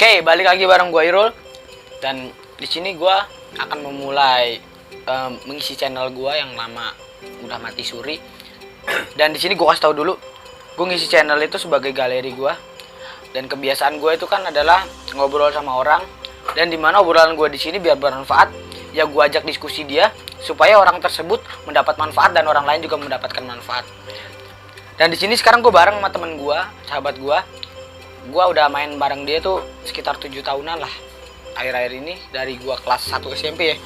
Oke, balik lagi bareng gue Irul. Dan di sini gue akan memulai mengisi channel gue yang lama udah mati suri. Dan di sini gue kasih tahu dulu, gue ngisi channel itu sebagai galeri gue. Dan kebiasaan gue itu kan adalah ngobrol sama orang. Dan dimana obrolan gue di sini biar bermanfaat, ya gue ajak diskusi dia supaya orang tersebut mendapat manfaat dan orang lain juga mendapatkan manfaat. Dan di sini sekarang gue bareng sama temen gue, sahabat gue. Gue udah main bareng dia tuh sekitar 7 tahunan lah akhir-akhir ini, dari gue kelas 1 SMP ya.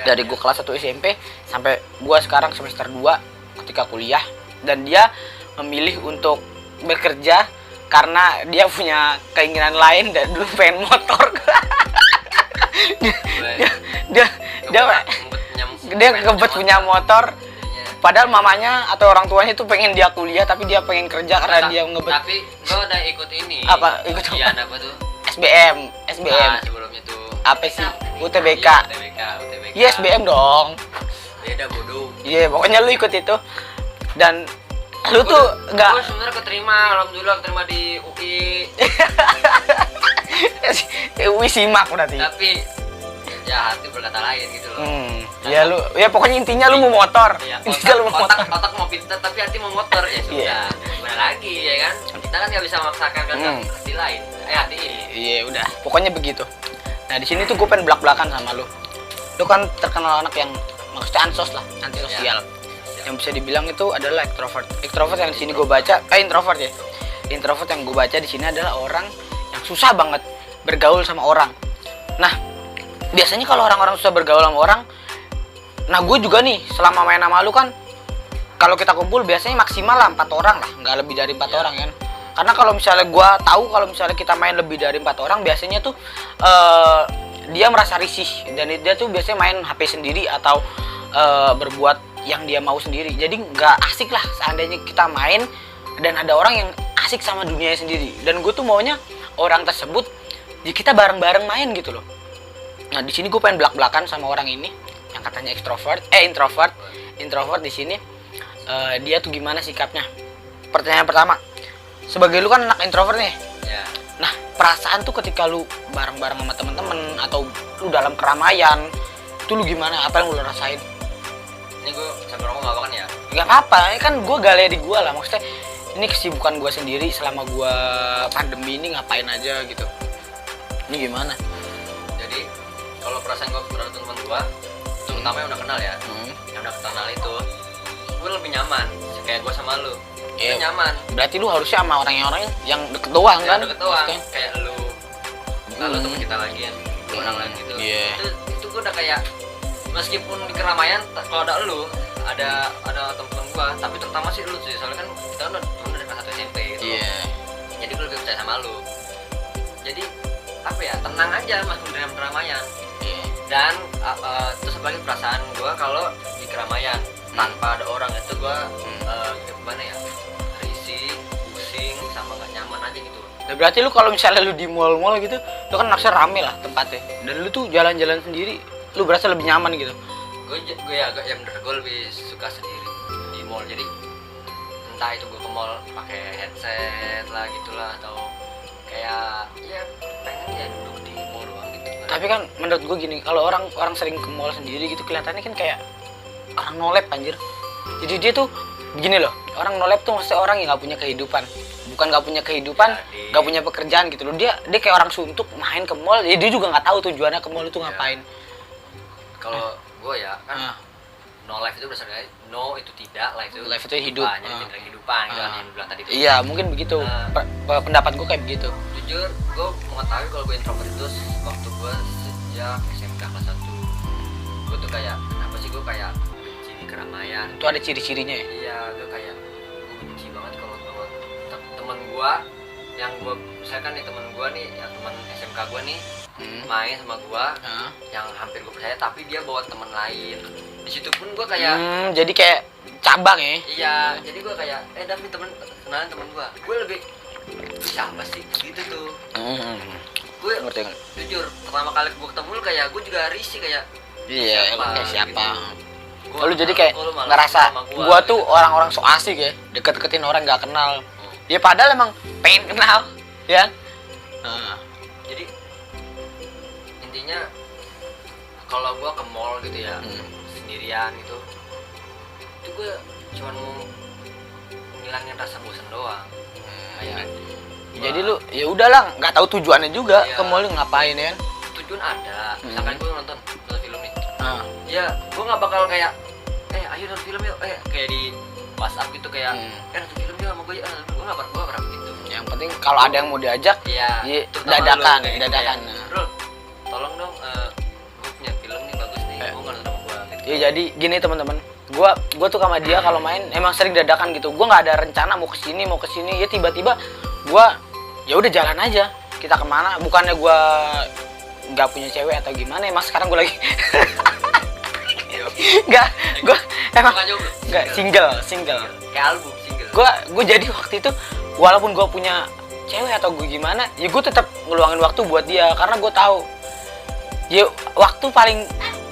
Dari gue kelas 1 SMP sampai gue sekarang semester 2 ketika kuliah. Dan dia memilih untuk bekerja karena dia punya keinginan lain dan dulu pengen motor. dia kebet punya motor. Padahal mamanya atau orang tuanya tuh pengen dia kuliah, tapi dia pengen kerja karena dia ngebet. Tapi gue udah ikut ini. Apa? Ikut apa tuh? SBM. Nah, sebelumnya tuh Apa sih? UTBK. UTBK. Iya, SBM dong. Beda bodoh. Iya, pokoknya lu ikut itu. Dan lu tuh enggak. Gue sebenarnya keterima, alhamdulillah keterima di UI. UI simak berarti. Tapi ya hati berkata lain gitu loh. Ya lu, ya pokoknya intinya lu mau motor. Ya, Intinya lu mau motor. otak mau pintar tapi hati mau motor, ya sudah. Iya. Gimana lagi ya kan? Kita kan nggak bisa memaksakan kehendak hati lain. Hati ini. Iya udah, pokoknya begitu. Nah di sini tuh gue pengen belak-belakan sama lu. Lu kan terkenal anak yang maksudnya ansos lah, antisosial. Yang bisa dibilang itu adalah extrovert. Extrovert yang di sini gue baca, introvert ya. Introvert yang gue baca di sini adalah orang yang susah banget bergaul sama orang. Nah biasanya kalau orang-orang susah bergaul sama orang, nah gue juga nih selama main sama lu kan, kalau kita kumpul biasanya maksimal lah 4 orang lah, nggak lebih dari 4 orang kan. Karena kalau misalnya gue tahu kalau misalnya kita main lebih dari 4 orang, biasanya tuh dia merasa risih dan dia tuh biasanya main HP sendiri atau berbuat yang dia mau sendiri. Jadi nggak asik lah seandainya kita main dan ada orang yang asik sama dunianya sendiri. Dan gue tuh maunya orang tersebut ya kita bareng-bareng main gitu loh. Nah di sini gue pengen belak-belakan sama orang ini yang katanya introvert di sini. Dia tuh gimana sikapnya? Pertanyaan pertama, sebagai lu kan anak introvert nih. Ya. Nah perasaan tuh ketika lu bareng-bareng sama temen-temen atau lu dalam keramaian itu lu gimana? Apa yang lu rasain? Ini gue sambil rokok nggak kan ya? Gak apa-apa, kan gue galeri gue lah, maksudnya ini kesibukan gue sendiri selama gue pandemi ini ngapain aja gitu. Ini gimana? Jadi kalau perasaan gue terhadap teman gue, terutama yang udah kenal ya, yang udah kenal itu, gue lebih nyaman. Kayak gue sama lu, gue nyaman. Berarti lu harusnya sama orang yang deket doang kan? Deket doang, kayak lu, lalu teman kita lagi yang orang lain gitu. Itu gue udah kayak, meskipun di keramaian, kalau ada lu, ada teman-teman gue, tapi terutama sih lu sih, soalnya kan kita udah temen dari kelas 1 SMP gitu. Jadi gue lebih percaya sama lu. Jadi apa ya, tenang aja masuk dalam keramaian. Dan terus sebagai perasaan gue kalau di keramaian tanpa ada orang itu gue gimana ya, risih, pusing, sama gak nyaman aja gitu. Nah, berarti lu kalau misalnya lu di mall-mall gitu, lu kan naksir rame lah tempatnya, dan lu tuh jalan-jalan sendiri, lu berasa lebih nyaman gitu. Gue ya bener, gue lebih suka sendiri di mall. Jadi entah itu gue ke mall pakai headset lah gitulah, atau kayak ya pengen ya duduk di mall doang gitu. Tapi kan menurut gue gini, kalau orang sering ke mall sendiri gitu kelihatannya kan kayak orang nolep anjir. Jadi dia tuh begini loh, orang nolep tuh maksudnya orang yang nggak punya kehidupan, bukan nggak punya kehidupan, nggak punya pekerjaan gitu loh. Dia kayak orang suntuk main ke mall, ya dia juga nggak tahu tujuannya ke mall itu ngapain. Kalau gue ya kan no life itu berdasarkan no itu tidak, life itu hidup. Jadi kehidupan gitu kan yang bilang tadi. Iya mungkin begitu. Pendapat gue kayak begitu. Jujur gue mengetahui kalau gue introvert itu waktu gue sejak SMK kelas 1. Gue tuh kayak kenapa sih gue kayak benci di keramaian. Itu ada ciri-cirinya ya? Iya, gue benci banget kalau teman gue yang gue misalkan nih, teman gue nih, yang teman SMK gue nih main sama gue, yang hampir gue percaya, tapi dia bawa teman lain. Di situ pun gue kayak jadi kayak cabang ya? Iya, jadi gue kayak Davi kenalan teman gue. Gue lebih siapa sih gitu tuh. Gue jujur pertama kali gue ketemu lu kayak gue juga risih kayak siapa? Gitu. Lu jadi kayak ngerasa gue tuh orang-orang so asik ya, deket-deketin orang gak kenal. Ya padahal emang pengen kenal ya. Jadi intinya kalau gue ke mall gitu ya sendirian gitu, itu gue cuma mau ngilangin rasa bosan doang. Kayak jadi lu ya udahlah, nggak tahu tujuannya juga iya, ke mall ngapain ya. tujuan ada, misalkan gue nonton film nih, ya gue nggak bakal kayak ayo nonton film yuk, kayak di WhatsApp gitu kayak nonton film yuk sama gue, gue nggak pernah gitu. Yang penting kalau ada yang mau diajak, ya dadakan. Bro, tolong dong, gue punya film nih bagus nih, gue nggak nonton sama gue gitu. Ya jadi gini teman-teman, gue tuh sama dia kalau main emang sering dadakan gitu. Gue nggak ada rencana mau kesini ya tiba-tiba gue ya udah jalan aja. Kita kemana? Bukannya gue nggak punya cewek atau gimana? Emang sekarang gue lagi gue emang nggak single. Kayak album single. Gue jadi waktu itu walaupun gue punya cewek atau gue gimana, ya gue tetap ngeluangin waktu buat dia karena gue tahu ya waktu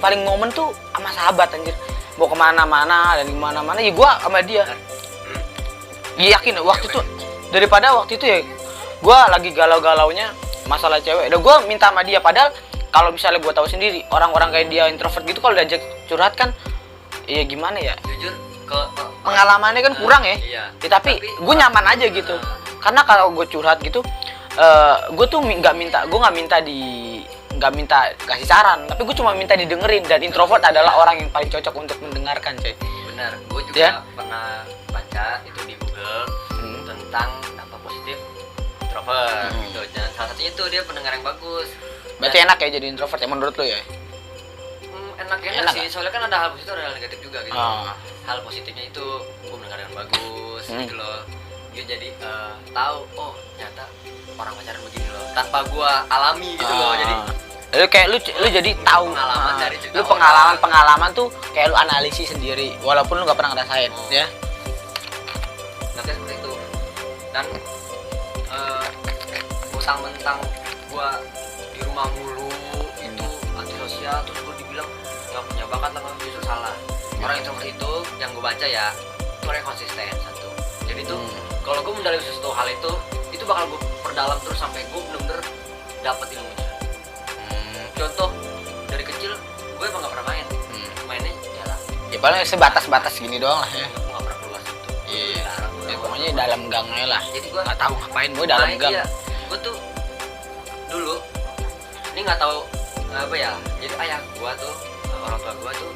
paling momen tuh sama sahabat anjir. Mau kemana-mana dan gimana-mana ya gue sama dia. Ya, yakin waktu itu daripada waktu itu ya gue lagi galau-galaunya masalah cewek. Udah gue minta sama dia, padahal kalau misalnya gue tahu sendiri orang-orang kayak dia introvert gitu kalau diajak curhat kan ya gimana ya, jujur pengalamannya kan kurang ya. Iya. Ya, tapi gue nyaman aja gitu karena kalau gue curhat gitu gue tuh nggak minta kasih saran, tapi gue cuma minta didengerin, dan introvert adalah orang yang paling cocok untuk mendengarkan, coy. Benar, gue juga Ya? pernah baca itu di Google tentang dampak positif introvert gitu. Dan salah satunya itu dia pendengar yang bagus. Berarti enak ya jadi introvert ya menurut lo ya? Enak sih, soalnya kan ada hal positif ada hal negatif juga gitu. Oh. Hal positifnya itu gue mendengar yang bagus gitu loh. Dia jadi tahu, oh ternyata orang pacaran begini loh, tanpa gue alami gitu loh. Jadi Lu kayak lu jadi tahu pengalaman dari cerita lu orang. pengalaman tuh kayak lu analisis sendiri walaupun lu nggak pernah ngerasain ya. Nah kayak seperti itu. Dan mentang-mentang gua di rumah mulu itu antisosial, terus gua dibilang nggak punya bakat lah, justru salah. Orang introvert itu yang gua baca ya itu orang yang konsisten satu. Jadi tuh kalau gua mendalami sesuatu hal itu bakal gua perdalam terus sampai gua bener-bener dapet ilmunya. Contoh dari kecil gue emang gak pernah mainnya Ya paling sebatas gini doang lah ya. gue gak pernah keluar situ. Iya. Ya, pokoknya dalam gangnya lah. Jadi gue nggak tahu ngapain gue dalam gang. iya, gue tuh dulu ini nggak tahu apa ya, jadi ayah gue tuh, orang tua gue tuh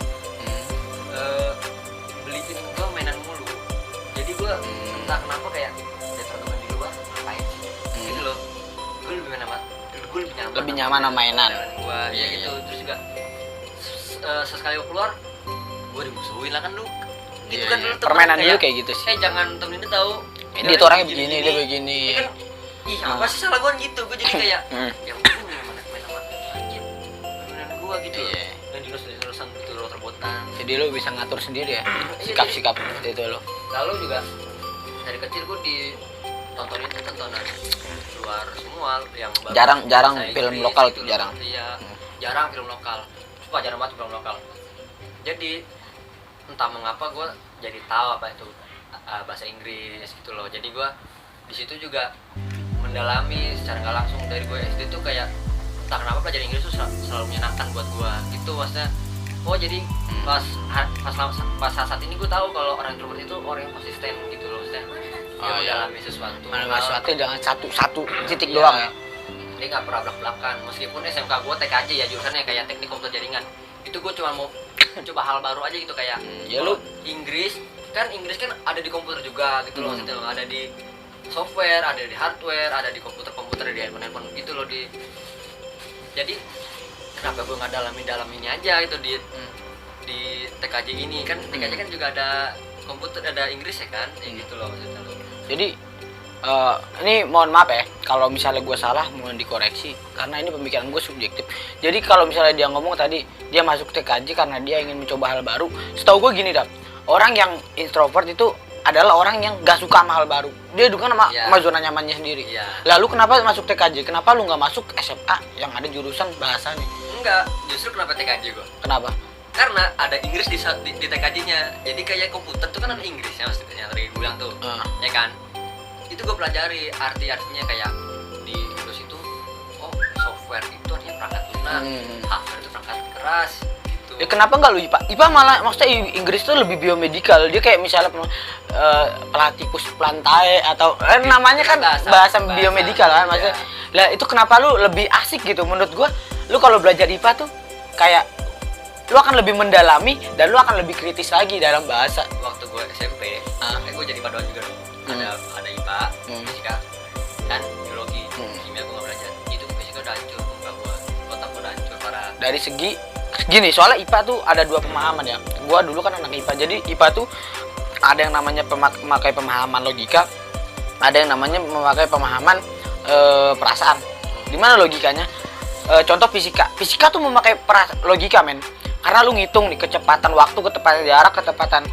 beliin gue mainan mulu. Jadi gue entah kenapa kayak dia teman di luar ngapain sih gitu loh. Gue lebih nyaman sama mainan. Gue ya gitu. Terus juga sesekali gue keluar gue dimusuhin lah kan lu. Itu kan dulu permainan dulu kayak gitu sih. Jangan temenin dia tahu. Ini tuh orangnya begini, dia begini. Ya kan, ih apa sih salah gue gitu. Gue jadi kayak yang gue main sama anjir mainan gue gitu. Dan dilus-lusan gitu lo terbotan. Jadi lo bisa ngatur sendiri ya sikap-sikap itu lo. Lalu juga dari kecil gue ditontonin tontonan luar semua yang jarang film lokal tuh jarang. Iya, jarang film lokal. Sumpah jarang banget film lokal. Jadi entah mengapa gue jadi tahu apa itu bahasa Inggris gitu loh. Jadi gue di situ juga mendalami secara nggak langsung. Dari gue SD tuh kayak entah kenapa belajar Inggris tuh selalu menyenangkan buat gue gitu. Maksudnya oh jadi pas saat ini gue tahu kalau orang introvert itu orang yang konsisten gitu loh. Maksudnya dia mendalami sesuatu dengan satu titik doang ya. Dia nggak pernah belak-belakan. Meskipun SMK gue TKJ ya jurusannya kayak teknik komputer jaringan, itu gue cuma mau coba hal baru aja gitu kayak ya lu Inggris kan ada di komputer juga gitu loh. Maksudnya ada di software, ada di hardware, ada di komputer di handphone gitu loh. Jadi kenapa gue nggak dalamin aja itu di TKJ ini kan. TKJ kan juga ada komputer, ada Inggris ya kan, gitu loh maksudnya. Jadi ini mohon maaf ya kalau misalnya gue salah, mohon dikoreksi karena ini pemikiran gue subjektif. Jadi kalau misalnya dia ngomong tadi dia masuk TKJ karena dia ingin mencoba hal baru, setahu gue gini Dap, orang yang introvert itu adalah orang yang gak suka sama hal baru. Dia juga sama zona nyamannya sendiri. Lalu kenapa masuk TKJ? Kenapa lu gak masuk SMA yang ada jurusan bahasa nih? Enggak, justru kenapa TKJ gue? Kenapa? Karena ada Inggris di TKJ-nya. Jadi kayak komputer tuh kan ada Inggrisnya maksudnya, tadi gue bilang tuh. Ya kan? Itu gue pelajari artinya kayak di Inggris itu, oh QWERTY itu artinya perangkat lunak, hardware itu perangkat keras gitu. Ya kenapa nggak lu IPA? IPA malah maksudnya Inggris tuh lebih biomedical. Dia kayak misalnya platypus plantae atau namanya kan bahasa biomedical kan maksudnya. Lah itu kenapa lu lebih asik gitu menurut gua? Lu kalau belajar IPA tuh kayak lu akan lebih mendalami dan lu akan lebih kritis lagi dalam bahasa. Waktu gue SMP, gue jadi paduan juga dong. Ada IPA, fisika, dan biologi. Kimia gue nggak belajar. Itu fisika udah hancur, muka gue, otak gue udah hancur parah. Dari segi gini, soalnya IPA tuh ada dua pemahaman ya. Gua dulu kan anak IPA, jadi IPA tuh ada yang namanya memakai pemahaman logika, ada yang namanya memakai pemahaman perasaan. Dimana logikanya? Contoh fisika tuh memakai logika men, karena lu ngitung nih kecepatan waktu, kecepatan jarak, kecepatan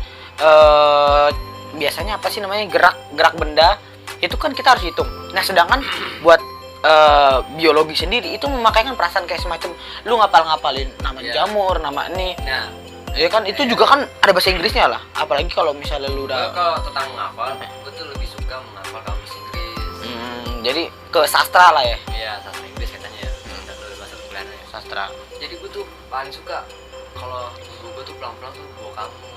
biasanya apa sih namanya gerak benda, itu kan kita harus hitung. Nah sedangkan buat biologi sendiri itu memakaikan perasaan kayak semacam lu ngapalin nama jamur, nama ini. Nah, ya kan itu juga kan ada bahasa Inggrisnya lah. Apalagi kalau misalnya lu udah kalau tentang menghafal, gue tuh lebih suka menghafal kamus Inggris. Jadi ke sastra lah ya. Iya, sastra Inggris katanya ya. Dan lebih bahasa pembelajaran ya. Sastra. Jadi gue tuh paling suka kalau guru gue tuh pelan-pelan tuh bawa kamus.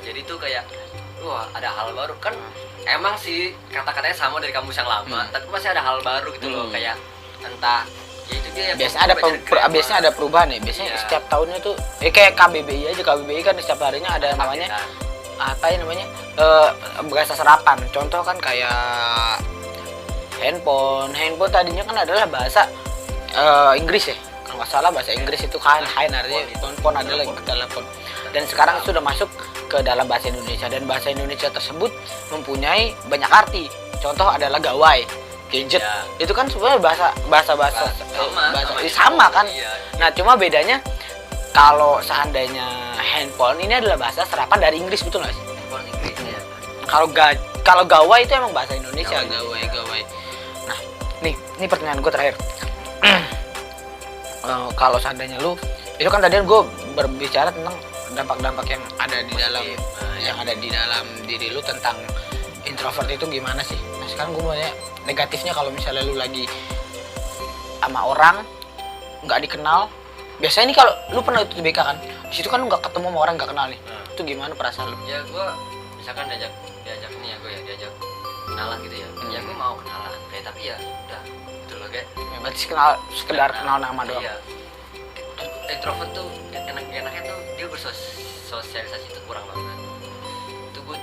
Jadi tuh kayak wah ada hal baru kan. Emang sih kata-katanya sama dari kamus yang lama, tapi pasti ada hal baru gitu loh, kayak entah ya itu dia biasanya ada perubahan ya. Biasanya setiap tahunnya tuh kayak KBBI aja. KBBI kan setiap harinya ada namanya apa ya namanya? Bahasa serapan. Contoh kan kayak handphone tadinya kan adalah bahasa Inggris ya. Kalau nggak salah bahasa Inggris itu kan artinya handphone adalah telepon. Dan sekarang sudah masuk ke dalam bahasa Indonesia, dan bahasa Indonesia tersebut mempunyai banyak arti. Contoh adalah gawai, gadget. Itu kan sebenarnya bahasa sama kan. Nah, cuma bedanya kalau seandainya handphone ini adalah bahasa serapan dari Inggris, betul nggak sih? Handphone Inggris ya. Kalau gawai itu emang bahasa Indonesia, gawai. Nah, ini pertanyaan gue terakhir. Kalau seandainya lu, itu kan tadi gue berbicara tentang dampak-dampak yang ada di dalam diri lu tentang introvert itu gimana sih? Nah sekarang gue mau nanya negatifnya, kalau misalnya lu lagi sama orang nggak dikenal, biasanya nih kalau lu pernah itu BK kan, di situ kan lu nggak ketemu sama orang nggak kenal nih, itu gimana perasaan lu? Ya gue misalkan diajak nih ya, gue diajak kenalan gitu ya, ya gue mau kenalan, tapi ya udah gitu loh kayak. Berarti sekedar kenal nama doang. Iya. Introvert tuh enaknya tuh dia bersosialisasi itu kurang banget. Itu gue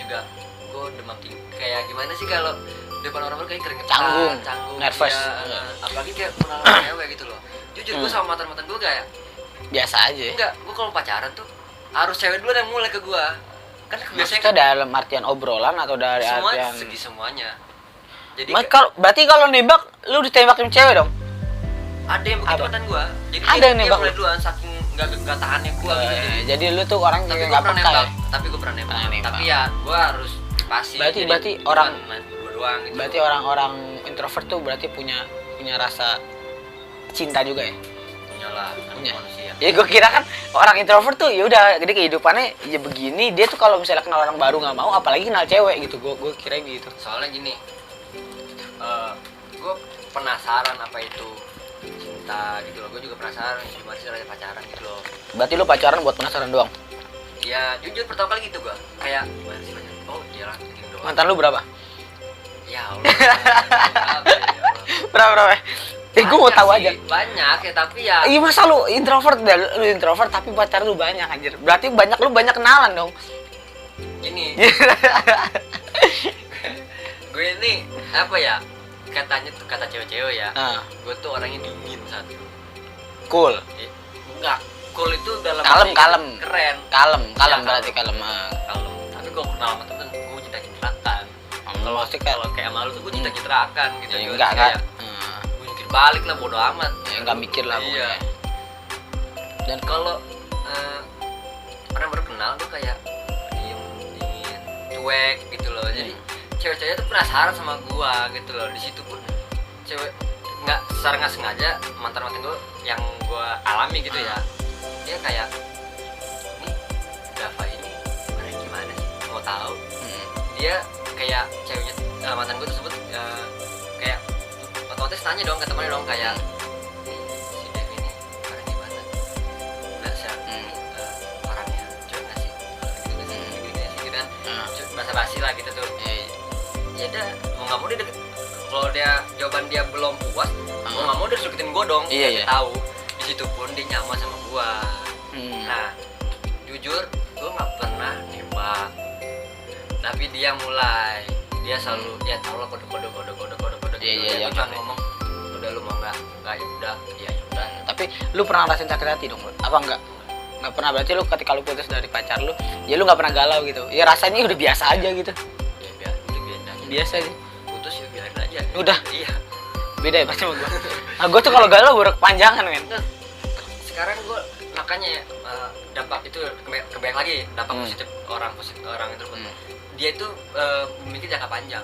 demam tinggi. Kayak gimana sih kalau depan orang baru kayak keringetan, canggung, nervous. Ya, apalagi kayak kenalan cewek gitu loh. Jujur gue sama mantan gue kayak biasa aja. Enggak, gue kalau pacaran tuh harus cewek dulu yang mulai ke gue. Kan biasanya kan dalam artian obrolan atau dari artian semuanya. Jadi berarti kalau nembak lu ditembakin cewek dong? Ada yang begitu mantan gua. Jadi ada yang nembak mulai duluan saking enggak tahannya gua gitu. Jadi lu tuh orang yang enggak peka ya. Tapi gua pernah nembak. Tapi ya gua harus pasti. Berarti orang berdua doang gitu. Berarti orang-orang introvert tuh berarti punya rasa cinta juga ya? Punyalah, manusia. Ya gua kira kan orang introvert tuh ya udah jadi kehidupannya ya begini, dia tuh kalau misalnya kenal orang baru enggak mau, apalagi kenal cewek gitu. Gua kira gitu. Soalnya gini. Gua penasaran apa itu cinta gitu loh, gue juga penasaran gimana sih rasanya pacaran gitu loh. Berarti lu pacaran buat penasaran doang? Ya jujur pertama kali gitu gue kayak gimana sih pacaran, oh dia lah gitu doang. Mantan lu berapa? Ya Allah. Berapa? Gue mau tahu aja. Banyak ya, tapi ya iya masa lu introvert tapi pacar lu banyak anjir, berarti lu banyak kenalan dong. Gini. Gue ini apa ya, katanya tuh kata cewek-cewek ya, gue tuh orangnya dingin satu. Cool. Enggak, cool itu dalam kalem. Keren. Kalem Ya, berarti kalem. Kalem. Tapi kalau kenal sama temen, gue cinta-cintakan. Kalau kayak malu tuh gue cinta-cintakan gitu. Ya, enggak. Gue nyukir balik lah, bodo amat. Ya enggak mikir lah gue. Iya. Dan kalau orang baru kenal tuh kayak diem, dingin, cuek gitu loh. Jadi cewek-cewek tuh penasaran sama gua gitu loh. Di situ pun cewek secara nggak sengaja mantan gua yang gua alami gitu ya, dia kayak nih Dava ini orangnya gimana sih, mau tahu. Dia kayak ceweknya mantan gua tersebut kayak otomatis tanya dong ke temannya dong kayak si ya udah mau nggak mau dia deket. Kalau dia jawaban dia belum puas, mau nggak mau dia harus deketin gue dong. Iya, Dia tahu di situ pun dia nyaman sama gue. Nah jujur gue nggak pernah nembak, tapi dia mulai, dia selalu ya tau lah kode Iya, gue cuma ngomong udah lu mau nggak ya udah ya udah. Tapi lu pernah ngerasain sakit hati dong? Apa enggak? Nggak pernah, berarti lu ketika lu putus dari pacar lu, ya lu nggak pernah galau gitu? Ya rasanya udah biasa aja gitu? Ya udah biarin aja. Biasa aja? Putus ya biarin aja. Udah? Iya. Beda ya pasti sama gue. Nah gue tuh kalau galau baru kepanjangan kan. Sekarang gue makanya dampak itu kebanyak lagi dampak positif orang itu. Dia itu memikir jangka panjang.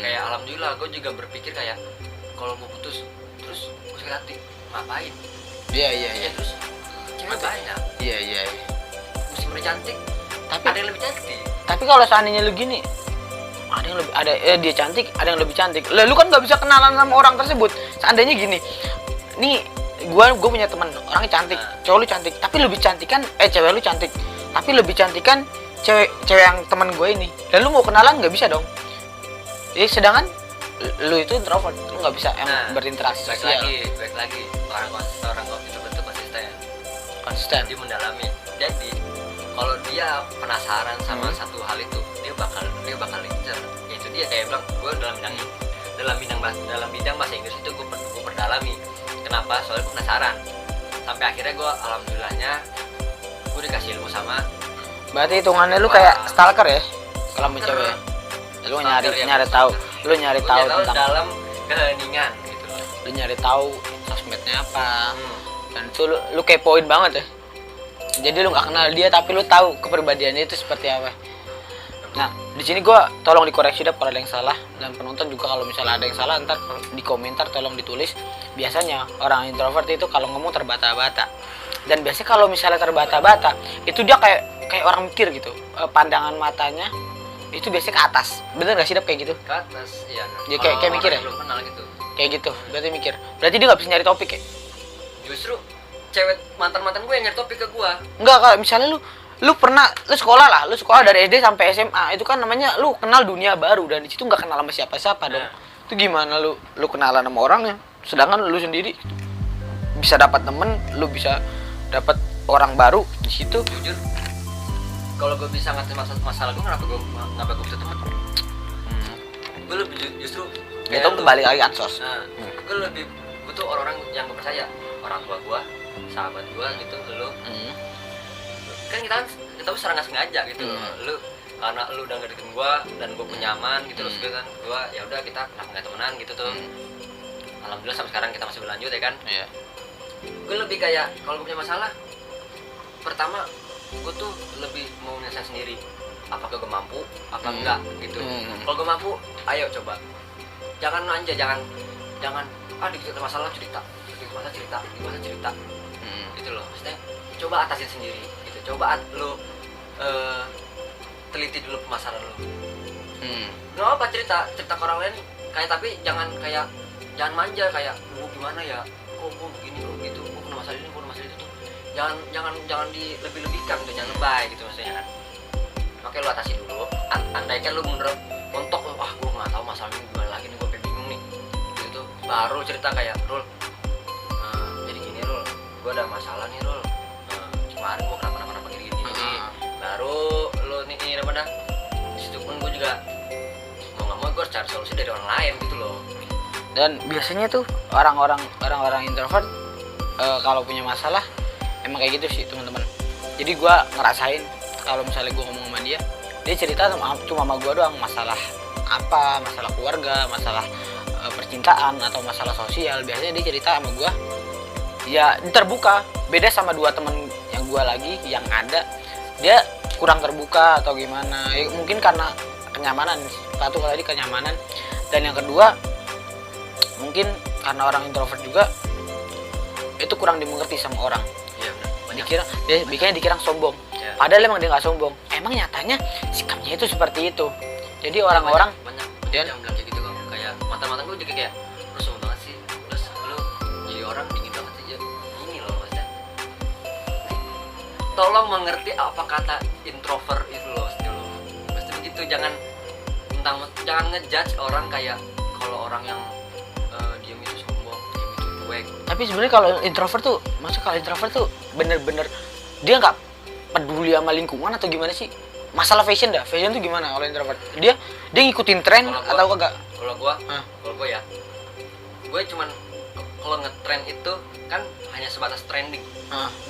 Kayak alhamdulillah gue juga berpikir kayak kalau gue putus terus gue sakit hati ngapain? Iya. Terus cewek banyak. Iya. Mesti mulai cantik. Tapi Ada yang lebih cantik. Tapi kalau seandainya lu gini, ada yang lebih dia cantik, ada yang lebih cantik. Lah lu kan nggak bisa kenalan sama orang tersebut. Seandainya gini, nih gue punya teman orangnya cantik, cowok lu cantik, tapi lebih cantik kan cewek lu cantik, tapi lebih cantik kan cewek yang teman gue ini. Lalu mau kenalan nggak bisa dong. Jadi sedangkan lu itu introvert, lu nggak bisa berinteraksi sosial. Baik lagi orang itu bentuk konsisten. Dia mendalami. Jadi kalau dia penasaran sama satu hal itu, dia bakal incer. Itu dia kayak bilang, gue dalam bidang bahasa Inggris itu gue perdalami. Kenapa? Soalnya gue penasaran. Sampai akhirnya gue alhamdulillahnya gue dikasih ilmu sama. Berarti hitungannya lu kayak stalker ya kalau sama cewek. Lu nyari tahu tentang dalam keheningan gitu loh. Lu nyari tahu sosmednya apa. Dan itu lu kepoin banget ya. Jadi lu nggak kenal dia tapi lu tahu kepribadiannya itu seperti apa. Nah, di sini gua tolong dikoreksi deh kalau ada yang salah, dan penonton juga kalau misalnya ada yang salah ntar di komentar tolong ditulis. Biasanya orang introvert itu kalau ngomong terbata-bata. Dan biasanya kalau misalnya terbata-bata, itu dia kayak orang mikir gitu. Pandangan matanya itu biasanya ke atas. Bener gak sih Dap kayak gitu? Ke atas, iya. Ya kayak mikir ya? Belum kenal gitu. Kayak gitu, berarti mikir. Berarti dia gak bisa nyari topik ya? Justru cewek mantan-mantan gue yang nyari topik ke gue. Enggak, kalau misalnya lu sekolah dari SD sampai SMA, itu kan namanya lu kenal dunia baru, dan di situ nggak kenal sama siapa-siapa dong. Itu gimana lu kenalan sama orangnya, sedangkan lu sendiri bisa dapat temen, lu bisa dapat orang baru di situ. Jujur, kalau gue bisa ngerti masalah gue, kenapa gue butuh temen? Gue lebih justru itu kembali lagi ansos. Gue lebih butuh orang-orang yang gue percaya, orang tua gue, sahabat gue gitu. Lu kan kita secara nggak sengaja gitu loh. Lu karena lu udah ngedeketin gue dan gue pun nyaman gitu loh, kan gue ya udah kita kenapa nggak temenan gitu tuh. Alhamdulillah sampai sekarang kita masih berlanjut ya kan. Iya. Gue lebih kayak kalau gue punya masalah, pertama gue tuh lebih mau menyelesaikan sendiri. Apakah gue mampu apa enggak gitu. Kalau gue mampu, ayo coba. Jangan manja, jangan dikit masalah cerita gitu loh. Maksudnya coba atasin sendiri gitu. Coba lu teliti dulu permasalahan lu. Gak apa cerita ke orang lain kayak, tapi jangan manja kayak gue gimana ya, kok gue begini, kok gitu, gue kena masalah ini, gue kena masalah itu tuh. Jangan dilebih-lebihkan gitu, jangan lebay gitu maksudnya kan. Makanya lu atasi dulu. Andaikan lu bener montok, gue nggak tahu masalah ini gimana lagi nih, gue bingung nih gitu, baru cerita kayak Rul, jadi gini Rul, gue ada masalah nih Rul, kemarin gue kenapa gini baru lu nih apa dah. Disitu pun gue juga mau nggak mau gue harus cari solusi dari orang lain gitu loh. Dan biasanya tuh orang-orang introvert kalau punya masalah emang kayak gitu sih teman-teman. Jadi gue ngerasain kalau misalnya gue ngomong sama dia cerita cuma sama gue doang, masalah apa, masalah keluarga, masalah percintaan atau masalah sosial. Biasanya dia cerita sama gue ya terbuka. Beda sama dua temen yang gue lagi yang ada, dia kurang terbuka atau gimana ya, mungkin karena kenyamanan. Satu kali kenyamanan, dan yang kedua mungkin karena orang introvert juga itu kurang dimengerti sama orang. Iya, dikira sombong. Padahal emang dia nggak sombong, emang nyatanya sikapnya itu seperti itu. Jadi orang-orang banyak yang bilang kayak gitu kan, kayak mantan gue juga kayak lu sombong banget sih, terus lu jadi orang dingin banget sih. Ini loh maksudnya, tolong mengerti apa kata introvert itu loh, pasti begitu. Jangan jangan ngejudge orang kayak kalau orang yang diem itu sombong, diem itu cuek. Tapi sebenarnya kalau introvert tuh, kalau introvert tuh bener-bener dia nggak peduli sama lingkungan atau gimana sih? Masalah fashion tuh gimana kalau introvert? Dia ngikutin tren atau kagak? Kalau gua ya, gue cuman kalau ngetren itu kan hanya sebatas trending,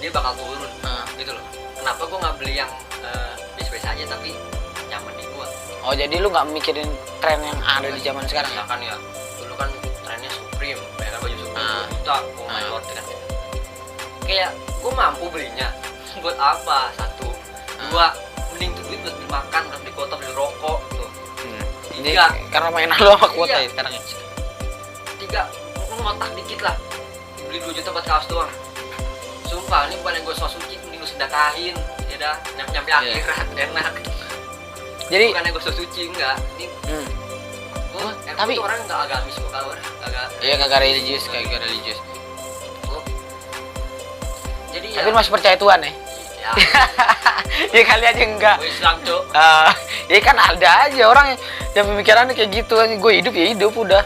dia bakal turun, gitu loh. Kenapa gua nggak beli yang biasa-biasa aja tapi nyaman di gua? Oh, jadi lu nggak mikirin tren yang ada di zaman sekarang? Misalkan ya, dulu kan trennya Supreme, ya kan baju Supreme juta, gua main luar kan. Kayak gua mampu belinya, buat apa? Satu, dua, mending tuh duit buat beli makan, buat beli kuota, beli rokok, tuh. Tiga, karena mainan lu sama kuota ya sekarang. Tiga, lu ngotak dikit lah, beli 2 juta buat kaos doang. Sumpah, ini bukan yang gue suci, mending gue sedekahin, ya dah, nyampe akhirat, enak. Jadi bukan yang gue suci, enggak. Ini tapi itu orang nggak agamis kok, kalau agak. Iya, kagak religius. Jadi tapi masih percaya Tuhan ya? Ya. Ya kali aja enggak. Gue Islam, Cok. Ya kan ada aja orang yang pemikirannya kayak gitu, gue hidup ya hidup udah.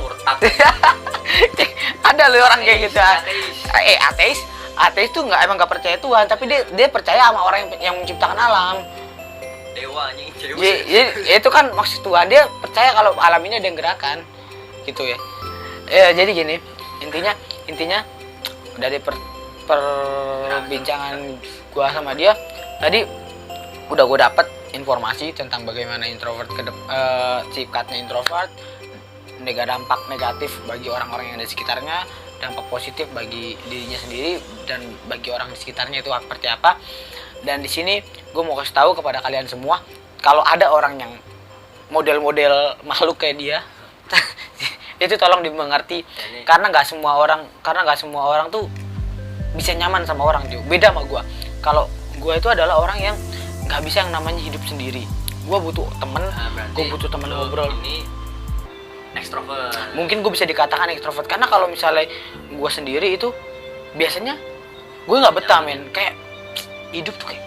Murtad. Ada loh orang kayak gitu. Ateis. Ateis tuh emang nggak percaya Tuhan, tapi dia percaya sama orang yang menciptakan alam. Dewa anjing, Ya, itu kan maksud Tuhan, dia percaya kalau alam ini ada yang gerakan gitu ya. Jadi gini, intinya dari perbincangan gua sama dia tadi udah gua dapet informasi tentang bagaimana introvert sifatnya introvert, dampak negatif bagi orang-orang yang ada di sekitarnya, dampak positif bagi dirinya sendiri dan bagi orang di sekitarnya itu seperti apa. Dan di sini gue mau kasih tahu kepada kalian semua, kalau ada orang yang model-model makhluk kayak dia itu tolong dimengerti, karena nggak semua orang tuh bisa nyaman sama orang juga. Beda sama gue. Kalau gue itu adalah orang yang nggak bisa yang namanya hidup sendiri. Gue butuh temen, gue butuh temen ngobrol. Ini ekstrovert. Mungkin gue bisa dikatakan ekstrovert karena kalau misalnya gue sendiri itu biasanya gue nggak betah, men. Kayak hidup tuh kayak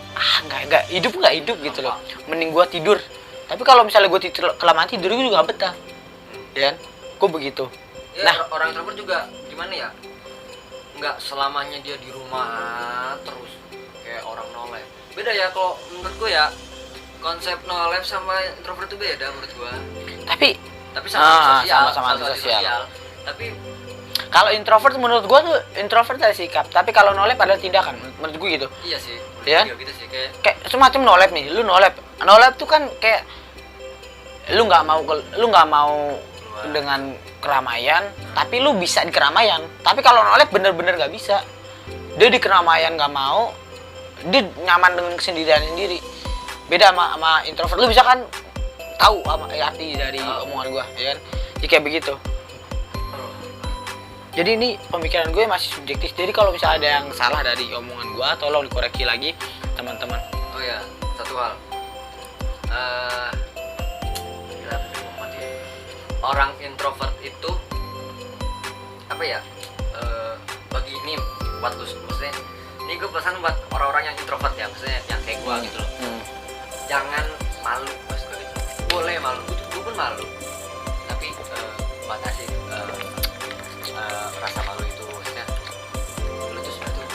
nggak hidup gitu loh. Mending gue tidur. Tapi kalau misalnya gue kelamaan tidur gue juga nggak betah, ya kan? Gue begitu. Ya, nah, orang introvert juga gimana ya? Nggak selamanya dia di rumah terus kayak orang no life. Beda ya kalau menurut gue ya, konsep no life sama introvert itu beda menurut gue. Tapi sama sosial. Tapi kalau introvert menurut gue tuh introvert ada sikap, tapi kalau no life adalah tindakan. Menurut gue gitu. Iya sih. Ya? Gitu sih, kayak semacam no life nih. Lu no life tuh kan kayak lu nggak mau dengan keramaian, tapi lu bisa di keramaian. Tapi kalau no life bener-bener nggak bisa. Dia di keramaian nggak mau, dia nyaman dengan kesendirian sendiri. Beda sama introvert. Lu bisa kan tahu arti dari omongan gue, ya kan? Jadi kayak begitu. Jadi ini pemikiran gue masih subjektif. Jadi kalau misalnya ada yang salah dari omongan gue, tolong dikoreksi lagi, teman-teman. Oh ya, satu hal. Orang introvert itu apa ya? Bagi ini buat lu, maksudnya ini gue pesan buat orang-orang yang introvert ya, maksudnya yang kayak gue gitu loh. Jangan malu, maksudnya gitu. Boleh malu, gue pun malu, tapi batasi rasa malu itu, maksudnya lu tuh sebenarnya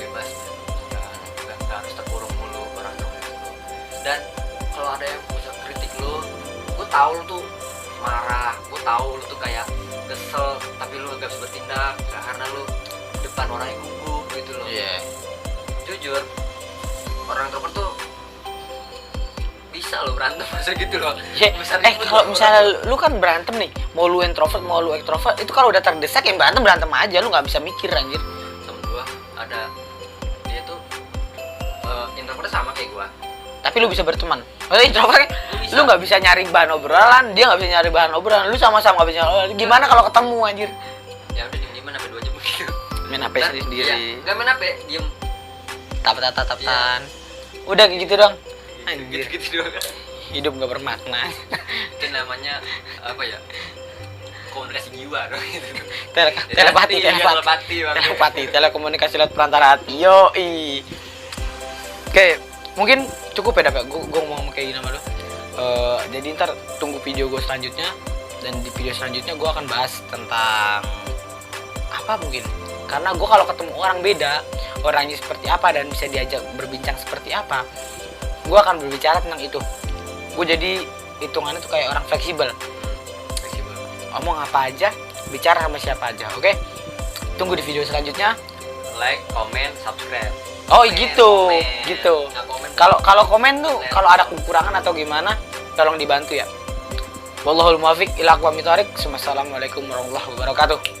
bebas, nggak harus terkurung mulu orang itu. Dan kalau ada yang bisa kritik lu, gue tahu lu tuh marah, gue tahu lu tuh kayak kesel, tapi lu gak bisa bertindak karena lu depan orang yang gugup gitu loh. Iya. Jujur, orang introvert tuh bisa lo berantem masa gitu loh. Kalau misalnya lu kan berantem nih, mau lu introvert mau lu extrovert, itu kalau udah terdesak yang berantem aja, lu nggak bisa mikir anjir. Temen gua ada, dia tuh introvertnya sama kayak gua. Tapi lu bisa berteman. Maksudnya introvert lu nggak bisa nyari bahan obrolan, dia nggak bisa nyari bahan obrolan, lu sama-sama nggak bisa. Gimana kalau ketemu anjir? Ya udah diem-dieman sampai 2 jam begitu. Main HP sendiri. Ya, nggak main HP, diem. Tap-tap-tapan. Udah kayak gitu dong. Anjir. Gitu doang. Hidup nggak bermakna. Itu namanya apa ya? Komunikasi jiwa dong gitu. Telepati, telekomunikasi lewat perantara hati. Yoi. Oke, mungkin cukup ya, Dap. Gue ngomong kayak gini sama lu. Jadi ntar tunggu video gue selanjutnya, dan di video selanjutnya gue akan bahas tentang apa mungkin, karena gue kalau ketemu orang beda, orangnya seperti apa dan bisa diajak berbincang seperti apa, gue akan berbicara tentang itu. Gue jadi hitungannya tuh kayak orang fleksibel, omong apa aja, bicara sama siapa aja. Oke, tunggu di video selanjutnya. Like, comment, subscribe. Oh gitu, Komen. gitu. Nggak komen. Kalau komen tuh Komen. kalau ada kekurangan atau gimana, tolong dibantu ya. Wallahul muwaffiq ila aqwamit thoriq. Wassalamualaikum warahmatullahi wabarakatuh.